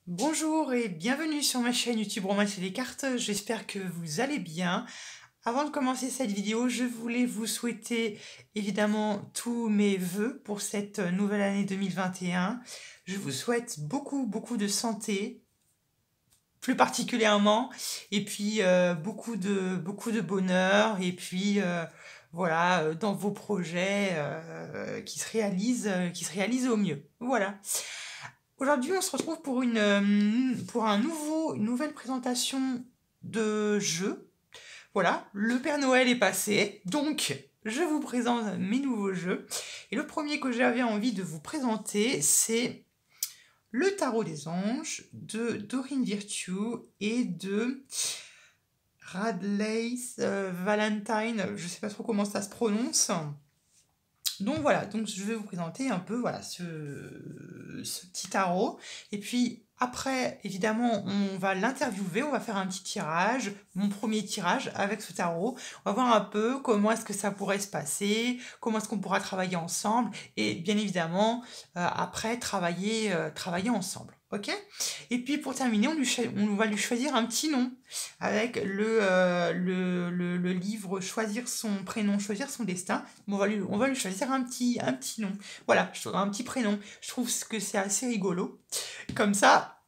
Bonjour et bienvenue sur ma chaîne YouTube Romains et les cartes, j'espère que vous allez bien. Avant de commencer cette vidéo, je voulais vous souhaiter évidemment tous mes vœux pour cette nouvelle année 2021. Je vous souhaite beaucoup de santé, plus particulièrement, et puis beaucoup de bonheur, et puis voilà, dans vos projets qui se réalisent au mieux. Voilà. Aujourd'hui, on se retrouve pour une nouvelle présentation de jeu. Voilà, le Père Noël est passé, donc je vous présente mes nouveaux jeux. Et le premier que j'avais envie de vous présenter, c'est le Tarot des Anges de Dorine Virtue et de Radley Valentine. Je ne sais pas trop comment ça se prononce. Donc voilà, donc je vais vous présenter un peu voilà, ce petit tarot. Et puis après, évidemment, on va l'interviewer, on va faire un petit tirage, mon premier tirage avec ce tarot. On va voir un peu comment est-ce que ça pourrait se passer, comment est-ce qu'on pourra travailler ensemble et bien évidemment, après, travailler ensemble. Ok. Et puis pour terminer, on va lui choisir un petit nom avec le livre Choisir son prénom, choisir son destin. On va lui choisir un petit nom. Voilà, un petit prénom. Je trouve que c'est assez rigolo. Comme ça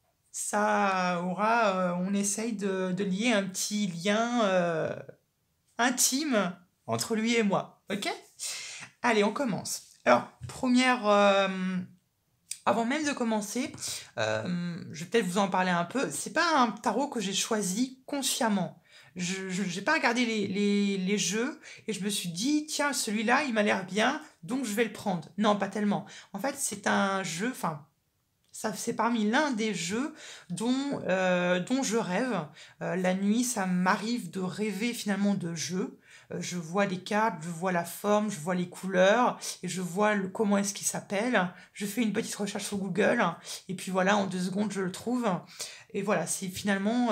aura, on essaye de lier un petit lien intime entre lui et moi. Ok? Allez, on commence. Alors, avant même de commencer, je vais peut-être vous en parler un peu. C'est pas un tarot que j'ai choisi consciemment. Je n'ai pas regardé les jeux et je me suis dit, tiens, celui-là, il m'a l'air bien, donc je vais le prendre. Non, pas tellement. En fait, c'est un jeu, enfin, c'est parmi l'un des jeux dont je rêve. La nuit, ça m'arrive de rêver finalement de jeux. Je vois les cartes, je vois la forme, je vois les couleurs et je vois comment est-ce qu'il s'appelle. Je fais une petite recherche sur Google et puis voilà, en 2 secondes, je le trouve. Et voilà, c'est finalement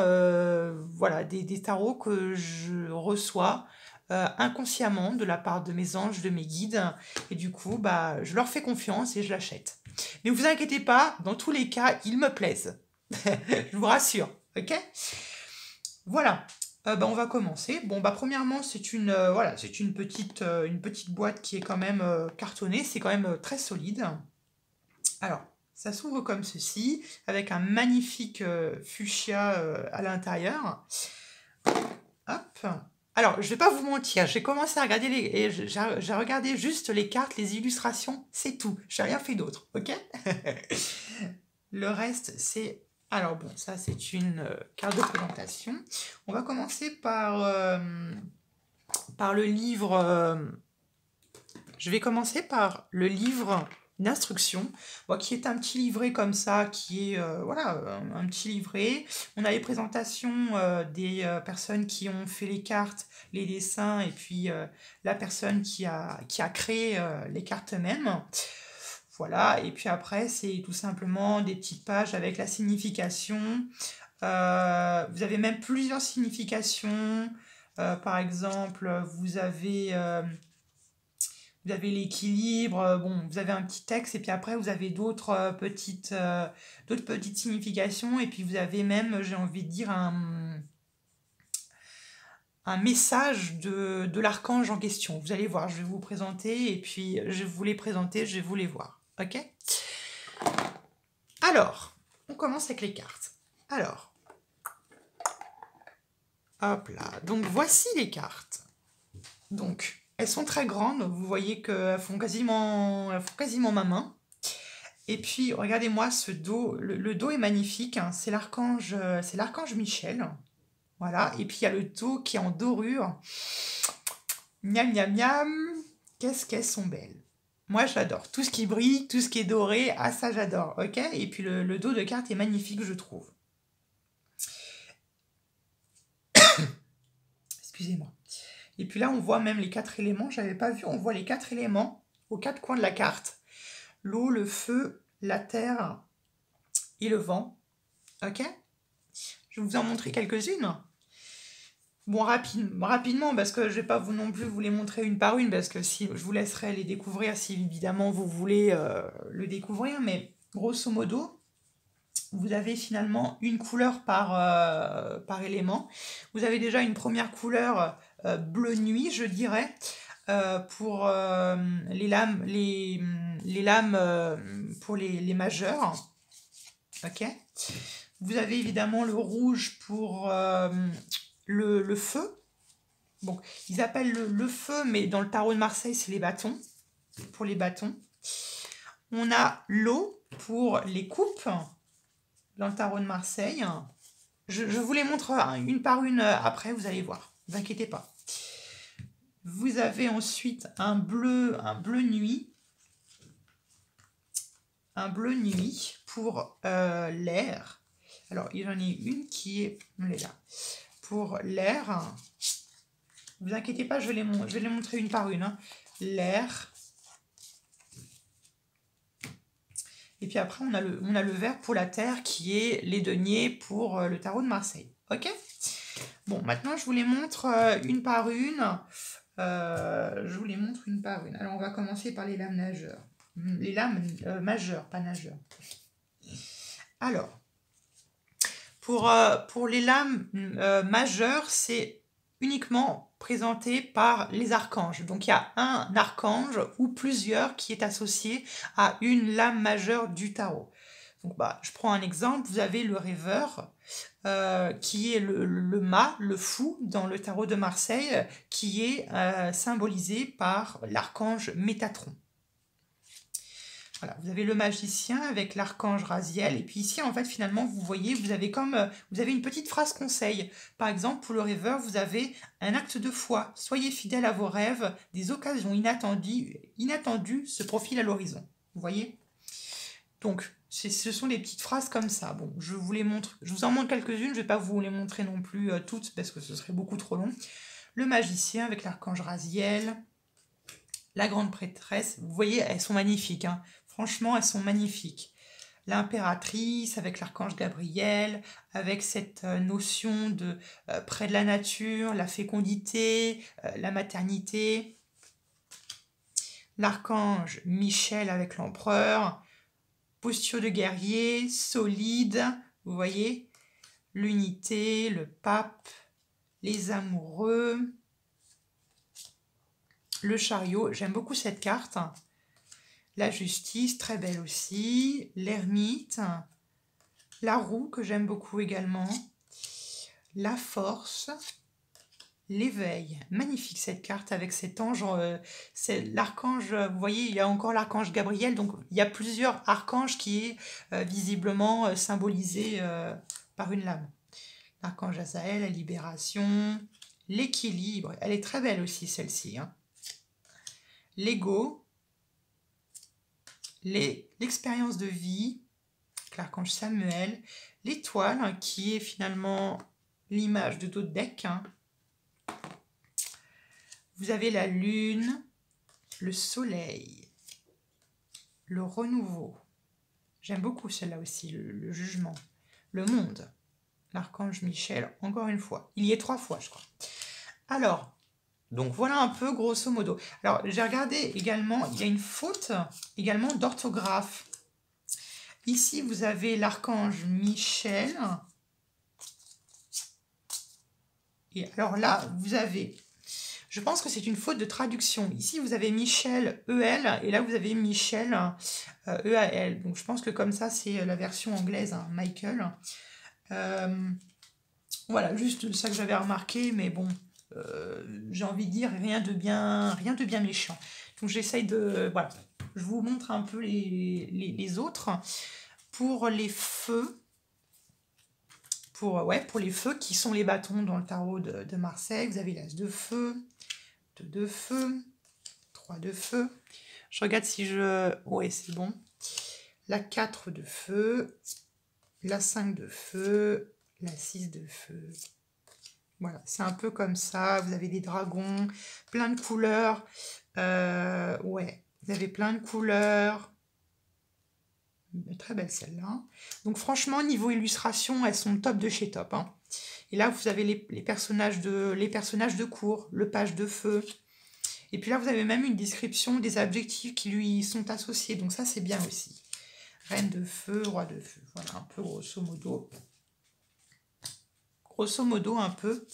voilà, des tarots que je reçois inconsciemment de la part de mes anges, de mes guides. Et du coup, bah, je leur fais confiance et je l'achète. Ne vous inquiétez pas, dans tous les cas, ils me plaisent. Je vous rassure, ok? Voilà. On va commencer. Bon, bah, premièrement, voilà, c'est une petite boîte qui est quand même cartonnée. C'est quand même très solide. Alors, ça s'ouvre comme ceci, avec un magnifique fuchsia à l'intérieur. Hop. Alors, je vais pas vous mentir, j'ai commencé à regarder j'ai regardé juste les cartes, les illustrations, c'est tout. J'ai rien fait d'autre, ok? Le reste, c'est... Alors bon, ça c'est une carte de présentation. On va commencer par le livre... je vais commencer par le livre d'instruction, qui est un petit livret comme ça, qui est voilà, un petit livret. On a les présentations des personnes qui ont fait les cartes, les dessins, et puis la personne qui a créé les cartes même. Voilà, et puis après, c'est tout simplement des petites pages avec la signification. Vous avez même plusieurs significations. Par exemple, vous avez l'équilibre, bon, vous avez un petit texte, et puis après, vous avez d'autres petites significations, et puis vous avez même, j'ai envie de dire, un message de l'archange en question. Vous allez voir, je vais vous présenter, et puis je vais vous les présenter, je vais vous les voir. Ok? Alors, on commence avec les cartes. Alors, hop là. Donc, voici les cartes. Donc, elles sont très grandes. Vous voyez qu'elles font quasiment ma main. Et puis, regardez-moi ce dos. Le dos est magnifique. Hein. C'est l'archange Michel. Voilà. Et puis, il y a le dos qui est en dorure. Miam, miam, miam. Qu'est-ce qu'elles sont belles. Moi, j'adore. Tout ce qui brille, tout ce qui est doré, ah ça, j'adore. Ok? Et puis, le dos de carte est magnifique, je trouve. Excusez-moi. Et puis là, on voit même les 4 éléments. J'avais pas vu. On voit les 4 éléments aux 4 coins de la carte. L'eau, le feu, la terre et le vent. Ok? Je vais vous en montrer quelques-unes. Bon, rapidement, parce que je vais pas non plus vous les montrer une par une, parce que si je vous laisserai les découvrir si évidemment vous voulez le découvrir. Mais grosso modo, vous avez finalement une couleur par élément. Vous avez déjà une première couleur bleu nuit, je dirais, pour les lames, les lames pour les majeurs. Ok. Vous avez évidemment le rouge pour le feu. Bon, ils appellent le feu, mais dans le tarot de Marseille, c'est les bâtons, pour les bâtons. On a l'eau pour les coupes, dans le tarot de Marseille. Je vous les montre une par une après, vous allez voir, ne vous inquiétez pas. Vous avez ensuite un bleu nuit. Un bleu nuit pour l'air. Alors, il y en a une qui est... Elle est là. Pour l'air. Ne vous inquiétez pas, je vais les montrer une par une. Hein. L'air. Et puis après, on a le vert pour la terre qui est les deniers pour le tarot de Marseille. Ok? Bon, maintenant, je vous les montre une par une. Alors, on va commencer par les lames nageurs. Les lames majeures, pas nageurs. Alors, pour les lames majeures, c'est uniquement présenté par les archanges. Donc il y a un archange ou plusieurs qui est associé à une lame majeure du tarot. Donc je prends un exemple, vous avez le rêveur, qui est le mât, le fou, dans le tarot de Marseille, qui est symbolisé par l'archange Métatron. Voilà, vous avez le magicien avec l'archange Raziel. Et puis ici, en fait, finalement, vous voyez, vous avez une petite phrase conseil. Par exemple, pour le rêveur, vous avez un acte de foi. Soyez fidèle à vos rêves. Des occasions inattendues se profilent à l'horizon. Vous voyez? Donc, ce sont des petites phrases comme ça. Bon, je vous les montre. Je vous en montre quelques-unes. Je ne vais pas vous les montrer non plus toutes parce que ce serait beaucoup trop long. Le magicien avec l'archange Raziel. La grande prêtresse. Vous voyez, elles sont magnifiques, hein. Franchement, elles sont magnifiques. L'impératrice avec l'archange Gabriel, avec cette notion de près de la nature, la fécondité, la maternité. L'archange Michel avec l'empereur, posture de guerrier, solide, vous voyez. L'unité, le pape, les amoureux, le chariot. J'aime beaucoup cette carte. La justice, très belle aussi. L'ermite. La roue, que j'aime beaucoup également. La force. L'éveil. Magnifique cette carte avec cet ange. C'est l'archange, vous voyez, il y a encore l'archange Gabriel. Donc, il y a plusieurs archanges qui est visiblement symbolisé par une lame. L'archange Azaël, la libération. L'équilibre. Elle est très belle aussi, celle-ci. Hein. L'ego. L'expérience de vie, l'archange Samuel, l'étoile, hein, qui est finalement l'image de Dodec. Hein. Vous avez la lune, le soleil, le renouveau. J'aime beaucoup celle-là aussi, le jugement. Le monde, l'archange Michel, encore une fois. Il y est 3 fois, je crois. Alors, donc voilà un peu grosso modo. Alors j'ai regardé également, il y a une faute également d'orthographe. Ici vous avez l'archange Michel. Et alors là vous avez, je pense que c'est une faute de traduction. Ici vous avez Michel EL et là vous avez Michel EAL. Donc je pense que comme ça c'est la version anglaise, hein, Michael. Voilà, juste ça que j'avais remarqué, mais bon. J'ai envie de dire rien de bien méchant. Donc j'essaye de... Voilà, je vous montre un peu les autres. Pour les feux, pour les feux qui sont les bâtons dans le tarot de Marseille, vous avez l'as de feu, 2 de feu, 3 de feu. Je regarde si je... Ouais, c'est bon. La 4 de feu, la 5 de feu, la 6 de feu. Voilà, c'est un peu comme ça. Vous avez des dragons, plein de couleurs. Ouais, vous avez plein de couleurs. Très belle celle-là. Donc franchement, niveau illustration, elles sont top de chez top. Hein. Et là, vous avez les personnages de cour, le page de feu. Et puis là, vous avez même une description des adjectifs qui lui sont associés. Donc ça, c'est bien aussi. Reine de feu, roi de feu. Voilà, un peu grosso modo. Grosso modo, un peu.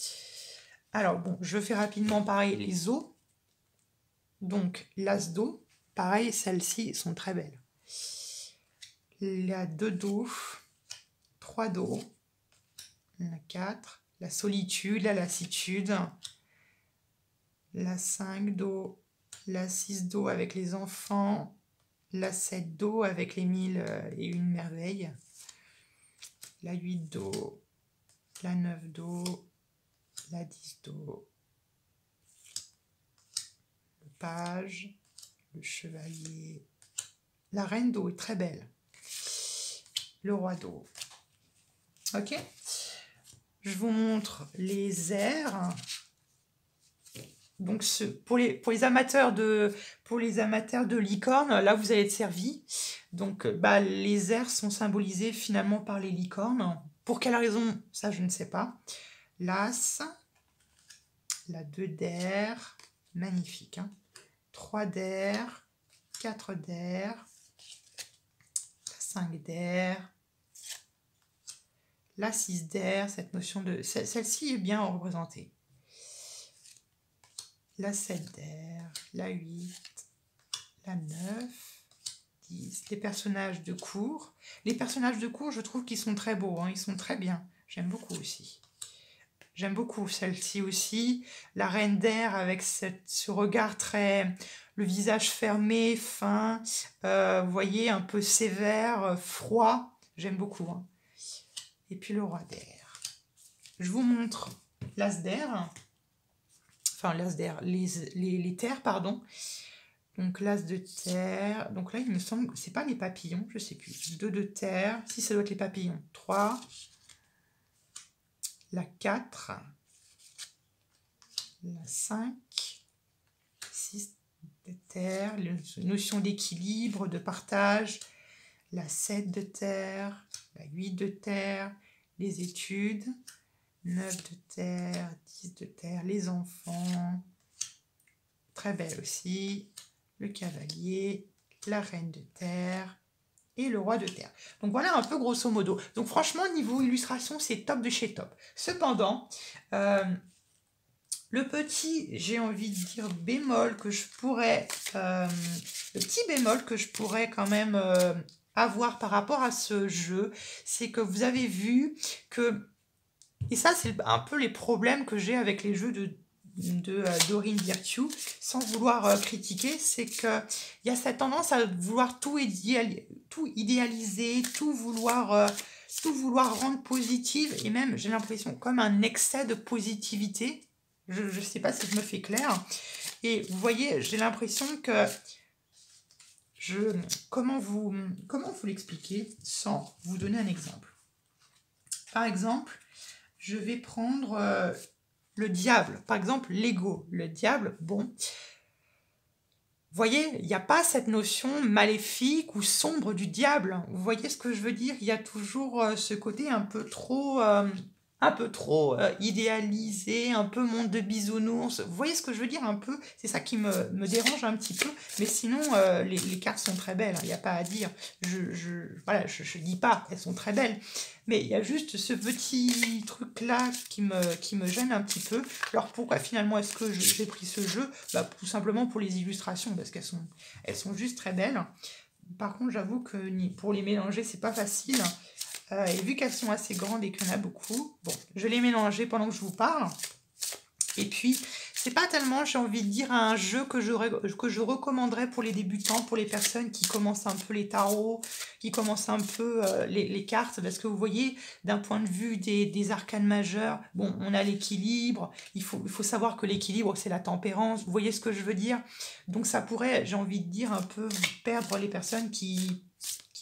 Alors, bon, je fais rapidement pareil les os. Donc, l'as d'eau. Pareil, celles-ci sont très belles. La 2 d'eau. 3 d'eau. La 4. La solitude, la lassitude. La 5 d'eau. La 6 d'eau avec les enfants. La 7 d'eau avec les 1001 merveilles. La 8 d'eau. La 9 d'eau. La 10 d'eau. Le page. Le chevalier. La reine d'eau est très belle. Le roi d'eau. Ok. Je vous montre les airs. Donc pour les amateurs de licornes, là vous allez être servis. Donc les airs sont symbolisés finalement par les licornes. Pour quelle raison, ça je ne sais pas. L'as, la 2 d'air, magnifique. Hein. 3 d'air, 4 d'air, 5 d'air, la 6 d'air, cette notion de... Celle-ci est bien représentée. La 7 d'air, la 8, la 9, 10. Les personnages de cour. Les personnages de cour, je trouve qu'ils sont très beaux, hein, ils sont très bien. J'aime beaucoup aussi. J'aime beaucoup celle-ci aussi. La reine d'air avec ce regard très... Le visage fermé, fin, vous voyez, un peu sévère, froid. J'aime beaucoup. Hein. Et puis le roi d'air. Je vous montre l'as d'air. Enfin, l'as d'air, les terres, pardon. Donc, l'as de terre. Donc là, il me semble que c'est pas les papillons, je sais plus. 2 de terre. Si, ça doit être les papillons. 3. La 4. La 5. 6 de terre. La notion d'équilibre, de partage. La 7 de terre. La 8 de terre. Les études. 9 de terre. 10 de terre. Les enfants. Très belle aussi. Le cavalier, la reine de terre et le roi de terre. Donc voilà un peu grosso modo. Donc franchement, niveau illustration, c'est top de chez top. Cependant, le petit, j'ai envie de dire bémol que je pourrais... le petit bémol que je pourrais quand même avoir par rapport à ce jeu, c'est que vous avez vu que... Et ça, c'est un peu les problèmes que j'ai avec les jeux de Dorine Virtue, sans vouloir critiquer, c'est qu'il y a cette tendance à vouloir tout idéaliser, tout vouloir rendre positive, et même, j'ai l'impression, comme un excès de positivité. Je ne sais pas si je me fais clair. Et vous voyez, j'ai l'impression que comment vous l'expliquer sans vous donner un exemple. Par exemple, je vais prendre le diable. Par exemple, l'ego. Le diable, bon. Vous voyez, il n'y a pas cette notion maléfique ou sombre du diable. Vous voyez ce que je veux dire? Il y a toujours ce côté un peu trop idéalisé, un peu monde de bisounours. Vous voyez ce que je veux dire un peu? C'est ça qui me dérange un petit peu. Mais sinon, les cartes sont très belles. Il n'y a pas à dire. Je dis pas, elles sont très belles. Mais il y a juste ce petit truc-là qui me gêne un petit peu. Alors pourquoi finalement est-ce que j'ai pris ce jeu? Tout simplement pour les illustrations, parce qu'elles sont juste très belles. Par contre, j'avoue que pour les mélanger, c'est pas facile. Et vu qu'elles sont assez grandes et qu'il y en a beaucoup, bon, je les mélanger pendant que je vous parle. Et puis, c'est pas tellement, j'ai envie de dire, un jeu que je recommanderais pour les débutants, pour les personnes qui commencent un peu les tarots, qui commencent un peu les cartes, parce que vous voyez, d'un point de vue des arcanes majeurs, bon, on a l'équilibre, il faut savoir que l'équilibre, c'est la tempérance, vous voyez ce que je veux dire? Donc ça pourrait, j'ai envie de dire, un peu perdre les personnes qui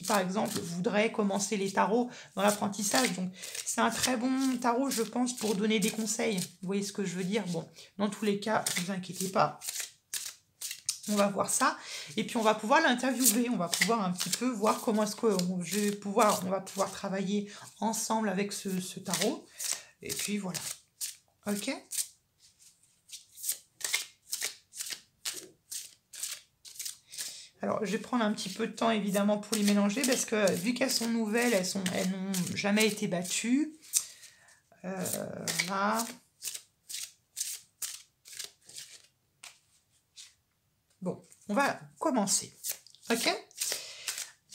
par exemple, voudraient commencer les tarots dans l'apprentissage. Donc, c'est un très bon tarot, je pense, pour donner des conseils. Vous voyez ce que je veux dire? Bon, dans tous les cas, ne vous inquiétez pas. On va voir ça. Et puis, on va pouvoir l'interviewer. On va pouvoir un petit peu voir comment est-ce qu'on va pouvoir travailler ensemble avec ce tarot. Et puis, voilà. Ok? Alors, je vais prendre un petit peu de temps, évidemment, pour les mélanger, parce que vu qu'elles sont nouvelles, elles n'ont jamais été battues. Là. Bon, on va commencer. Ok?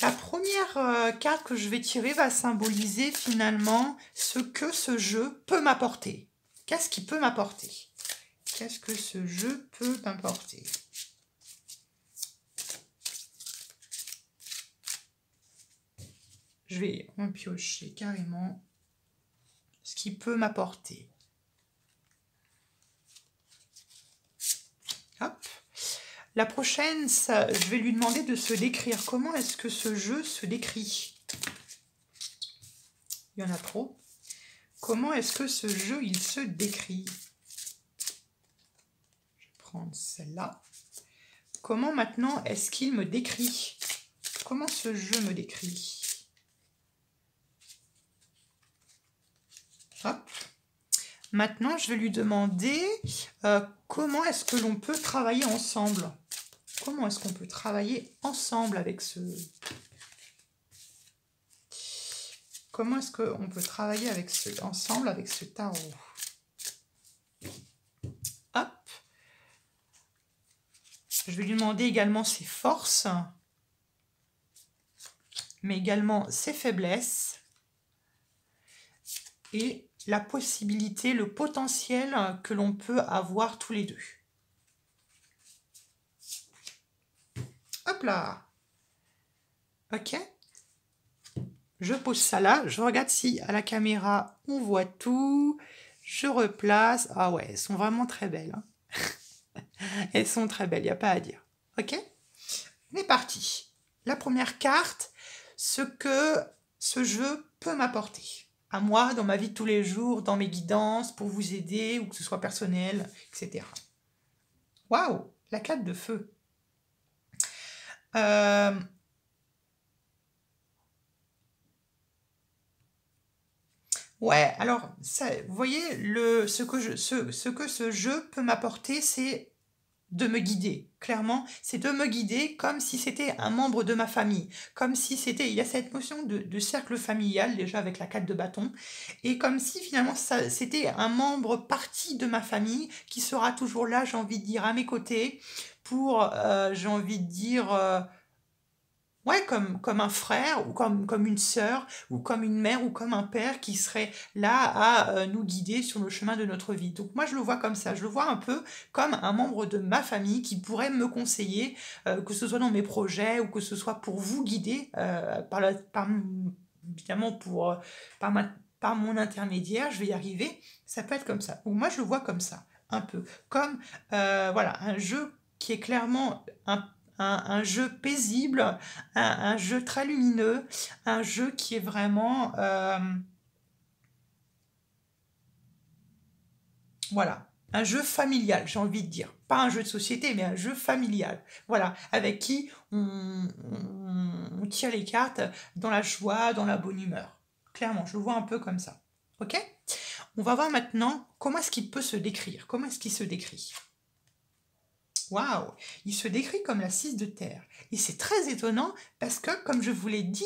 La première carte que je vais tirer va symboliser finalement ce que ce jeu peut m'apporter. Qu'est-ce qui peut m'apporter? Qu'est-ce que ce jeu peut m'apporter? Je vais en piocher carrément ce qui peut m'apporter. Hop. La prochaine, je vais lui demander de se décrire. Comment est-ce que ce jeu se décrit? Il y en a trop. Comment est-ce que ce jeu, il se décrit? Je vais prendre celle-là. Comment maintenant est-ce qu'il me décrit? Comment ce jeu me décrit? Hop. Maintenant, je vais lui demander comment est-ce que l'on peut travailler ensemble. Comment est-ce qu'on peut travailler ensemble avec ce... Comment est-ce qu'on peut travailler ensemble avec ce tarot? Hop. Je vais lui demander également ses forces, mais également ses faiblesses et la possibilité, le potentiel que l'on peut avoir tous les deux. Hop là. Ok. Je pose ça là. Je regarde si à la caméra, on voit tout. Je replace. Ah ouais, elles sont vraiment très belles. Hein. Elles sont très belles, il n'y a pas à dire. Ok. On est parti. La première carte, ce que ce jeu peut m'apporter. À moi, dans ma vie de tous les jours, dans mes guidances, pour vous aider, ou que ce soit personnel, etc. Waouh, la 4 de feu. Ouais, alors, ça, vous voyez, ce que ce jeu peut m'apporter, c'est de me guider. Clairement, c'est de me guider comme si c'était un membre de ma famille. Comme si c'était... Il y a cette notion de cercle familial, déjà avec la 4 de bâton. Et comme si finalement, c'était un membre parti de ma famille qui sera toujours là, j'ai envie de dire, à mes côtés, pour, j'ai envie de dire... ouais, comme un frère, ou comme une sœur, ou comme une mère, ou comme un père qui serait là à nous guider sur le chemin de notre vie. Donc moi, je le vois comme ça. Je le vois un peu comme un membre de ma famille qui pourrait me conseiller, que ce soit dans mes projets, ou que ce soit pour vous guider, évidemment, par mon intermédiaire, je vais y arriver. Ça peut être comme ça. Donc moi, je le vois comme ça, un peu. Comme, voilà, un jeu qui est clairement un jeu paisible, un jeu très lumineux, un jeu qui est vraiment... voilà, un jeu familial, j'ai envie de dire. Pas un jeu de société, mais un jeu familial. Voilà, avec qui on tire les cartes dans la joie, dans la bonne humeur. Clairement, je le vois un peu comme ça. Ok? On va voir maintenant comment est-ce qu'il peut se décrire. Comment est-ce qu'il se décrit? Waouh, il se décrit comme la 6 de terre. Et c'est très étonnant parce que, comme je vous l'ai dit,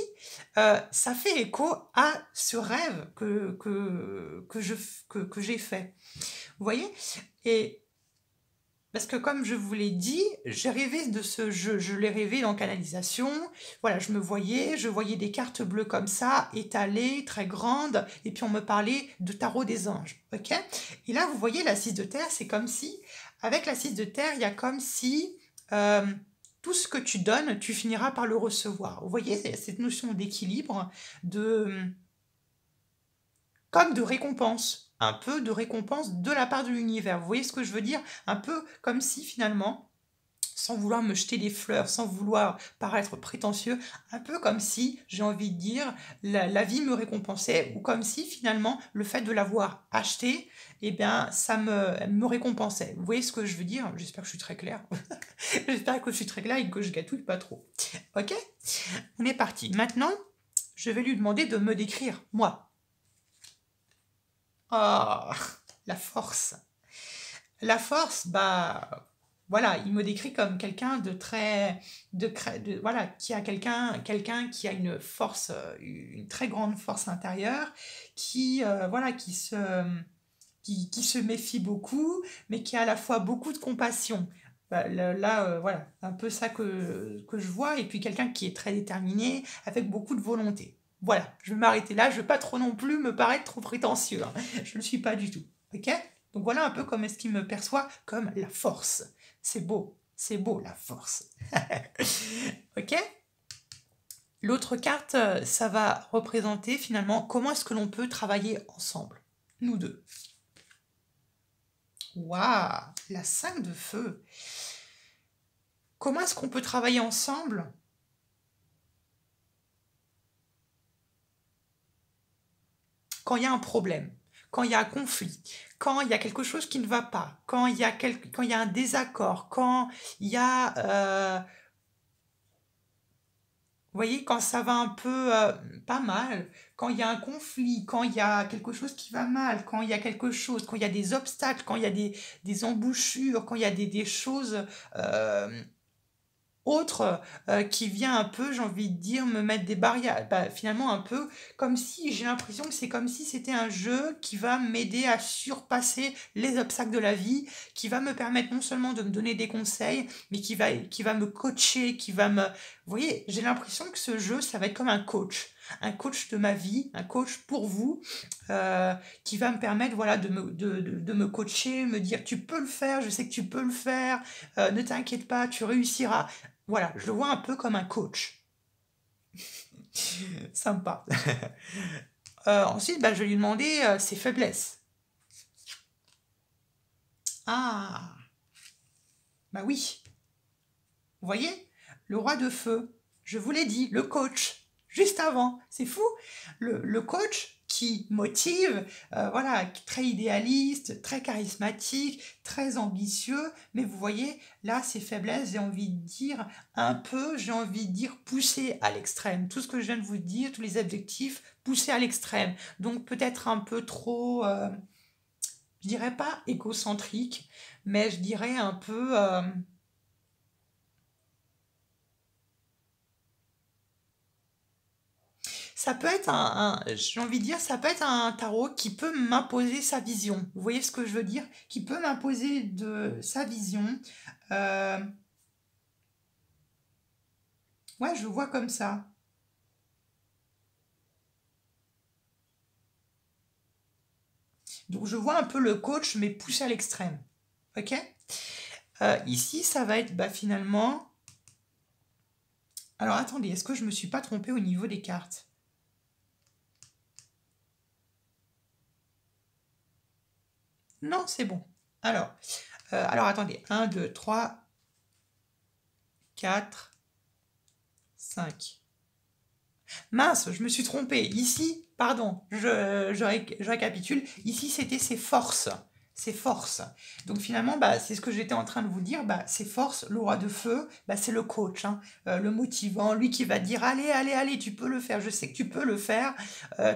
ça fait écho à ce rêve que j'ai fait. Vous voyez? Et parce que, comme je vous l'ai dit, j'ai rêvé de ce jeu. Je l'ai rêvé en canalisation. Voilà, je voyais des cartes bleues comme ça, étalées, très grandes. Et puis, on me parlait de tarot des anges. Ok? Et là, vous voyez, la 6 de terre, c'est comme si... Avec la 6 de terre, il y a comme si tout ce que tu donnes, tu finiras par le recevoir. Vous voyez, cette notion d'équilibre, comme de récompense. Un peu de récompense de la part de l'univers. Vous voyez ce que je veux dire? Un peu comme si finalement, sans vouloir me jeter des fleurs, sans vouloir paraître prétentieux, un peu comme si, j'ai envie de dire, la vie me récompensait, ou comme si finalement le fait de l'avoir acheté, eh bien, ça me récompensait. Vous voyez ce que je veux dire? J'espère que je suis très claire. J'espère que je suis très claire et que je gâtouille pas trop. Ok? On est parti. Maintenant, je vais lui demander de me décrire, moi. Oh, la force. La force, bah... voilà, il me décrit comme quelqu'un de très, voilà, qui a quelqu'un qui a une force, une très grande force intérieure, qui, voilà, qui se méfie beaucoup, mais qui a à la fois beaucoup de compassion. Bah, là, voilà, un peu ça que je vois, et puis quelqu'un qui est très déterminé, avec beaucoup de volonté. Voilà, je vais m'arrêter là, je ne veux pas trop non plus me paraître trop prétentieux, hein. Je ne le suis pas du tout, ok? Donc voilà un peu comme est-ce qu'il me perçoit comme la force. C'est beau la force. Ok? L'autre carte, ça va représenter finalement comment est-ce que l'on peut travailler ensemble, nous deux. Waouh, la 5 de feu. Comment est-ce qu'on peut travailler ensemble quand il y a un problème, quand il y a un conflit, quand il y a quelque chose qui ne va pas, quand il y a un désaccord, quand il y a, vous voyez, quand ça va un peu pas mal, quand il y a un conflit, quand il y a quelque chose qui va mal, quand il y a quelque chose, quand il y a des obstacles, quand il y a des embouchures, quand il y a des choses euh, autre qui vient un peu, j'ai envie de dire, me mettre des barrières. Bah, finalement, un peu comme si, j'ai l'impression que c'est comme si c'était un jeu qui va m'aider à surpasser les obstacles de la vie, qui va me permettre non seulement de me donner des conseils, mais qui va me coacher, qui va me... Vous voyez, j'ai l'impression que ce jeu, ça va être comme un coach de ma vie, un coach pour vous, euh, qui va me permettre voilà, de me coacher, me dire tu peux le faire, je sais que tu peux le faire, ne t'inquiète pas, tu réussiras. Voilà, je le vois un peu comme un coach. Sympa. Ensuite, bah, je vais lui demander ses faiblesses. Ah, bah oui. Vous voyez, le roi de feu, je vous l'ai dit, le coach, juste avant, c'est fou. Le coach qui motive, voilà, très idéaliste, très charismatique, très ambitieux, mais vous voyez, là, ses faiblesses, j'ai envie de dire un peu, j'ai envie de dire poussé à l'extrême. Tout ce que je viens de vous dire, tous les objectifs, poussés à l'extrême. Donc peut-être un peu trop, je dirais pas égocentrique, mais je dirais un peu... ça peut être j'ai envie de dire, ça peut être un tarot qui peut m'imposer sa vision. Vous voyez ce que je veux dire? Qui peut m'imposer de sa vision. Euh, ouais, je le vois comme ça. Donc je vois un peu le coach, mais poussé à l'extrême. Ok? Ici, ça va être bah, finalement. Alors attendez, est-ce que je me suis pas trompée au niveau des cartes? Non, c'est bon. Alors attendez. Un, 2, 3, 4, 5. Mince, je me suis trompée. Ici, pardon, je récapitule. Ici, c'était ses forces. Ses forces. Donc finalement, bah, c'est ce que j'étais en train de vous dire. Bah, ses forces, le roi de feu, bah, c'est le coach, hein, le motivant, lui qui va dire allez, allez, allez, tu peux le faire. Je sais que tu peux le faire.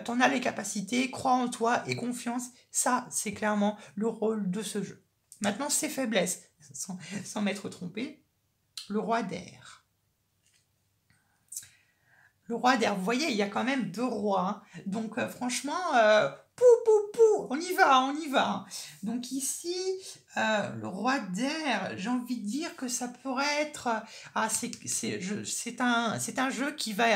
T'en as les capacités, crois en toi et confiance. Ça, c'est clairement le rôle de ce jeu. Maintenant, ses faiblesses, sans m'être trompé. Le roi d'air. Le roi d'air, vous voyez, il y a quand même deux rois, hein. Donc franchement, pou, pou, pou, on y va, hein. Donc ici, le roi d'air, j'ai envie de dire que ça pourrait être... ah, c'est un jeu qui va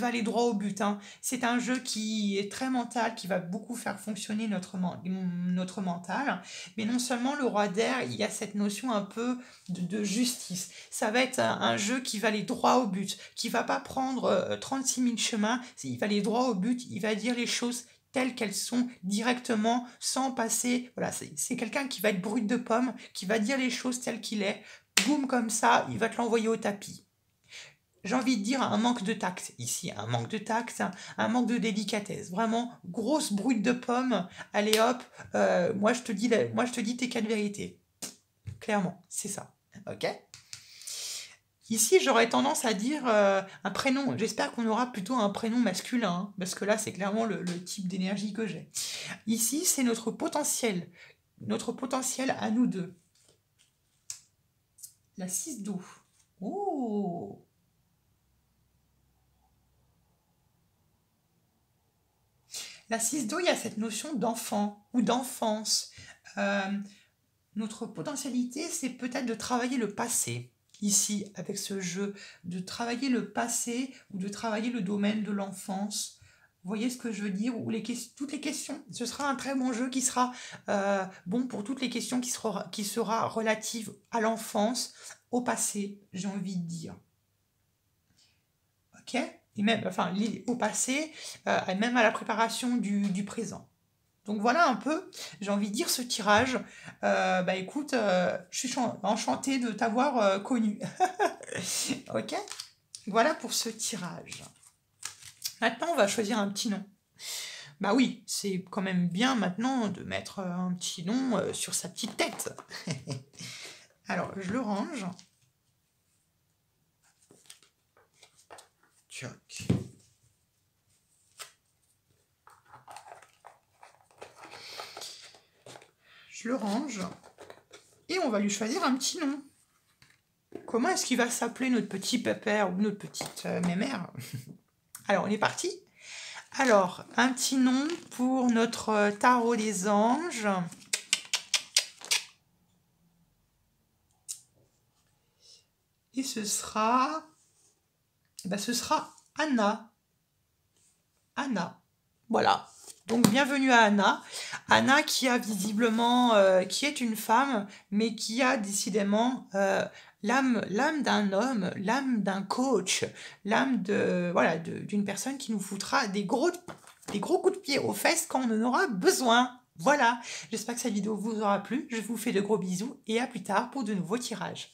aller droit au but, hein. C'est un jeu qui est très mental, qui va beaucoup faire fonctionner notre mental. Mais non seulement le roi d'air, il y a cette notion un peu de justice. Ça va être un jeu qui va aller droit au but, qui va pas prendre 36 000 chemins, il va aller droit au but, il va dire les choses telles qu'elles sont directement, sans passer. Voilà, c'est quelqu'un qui va être brut de pomme, qui va dire les choses telles qu'il est, boum comme ça, il va te l'envoyer au tapis. J'ai envie de dire un manque de tact ici, un manque de tact, un manque de délicatesse. Vraiment, grosse brute de pomme, allez hop, moi je te dis tes quatre vérités. Clairement, c'est ça. Ok? Ici, j'aurais tendance à dire un prénom. J'espère qu'on aura plutôt un prénom masculin, hein, parce que là, c'est clairement le type d'énergie que j'ai. Ici, c'est notre potentiel à nous deux. La 6 d'eau. Oh! La 6 d'eau, il y a cette notion d'enfant ou d'enfance. Euh, Notre potentialité, c'est peut-être de travailler le passé. Ici, avec ce jeu, de travailler le passé ou de travailler le domaine de l'enfance. Vous voyez ce que je veux dire? Ou toutes les questions. Ce sera un très bon jeu qui sera bon pour toutes les questions qui sera relative à l'enfance, au passé, j'ai envie de dire. Ok? Et même, enfin, au passé, et même à la préparation du présent. Donc voilà un peu, j'ai envie de dire ce tirage. Bah écoute, je suis enchantée de t'avoir connu. Ok? Voilà pour ce tirage. Maintenant, on va choisir un petit nom. Bah oui, c'est quand même bien maintenant de mettre un petit nom sur sa petite tête. Alors, je le range. Tchoc. Je le range. Et on va lui choisir un petit nom. Comment est-ce qu'il va s'appeler notre petit pépère ou notre petite mémère? Alors, on est parti. Alors, un petit nom pour notre tarot des anges. Et ce sera Anna. Anna. Voilà. Donc, bienvenue à Anna. Anna qui a visiblement, qui est une femme, mais qui a décidément l'âme d'un homme, l'âme d'un coach, l'âme d'une personne qui nous foutra des gros coups de pied aux fesses quand on en aura besoin. Voilà, j'espère que cette vidéo vous aura plu. Je vous fais de gros bisous et à plus tard pour de nouveaux tirages.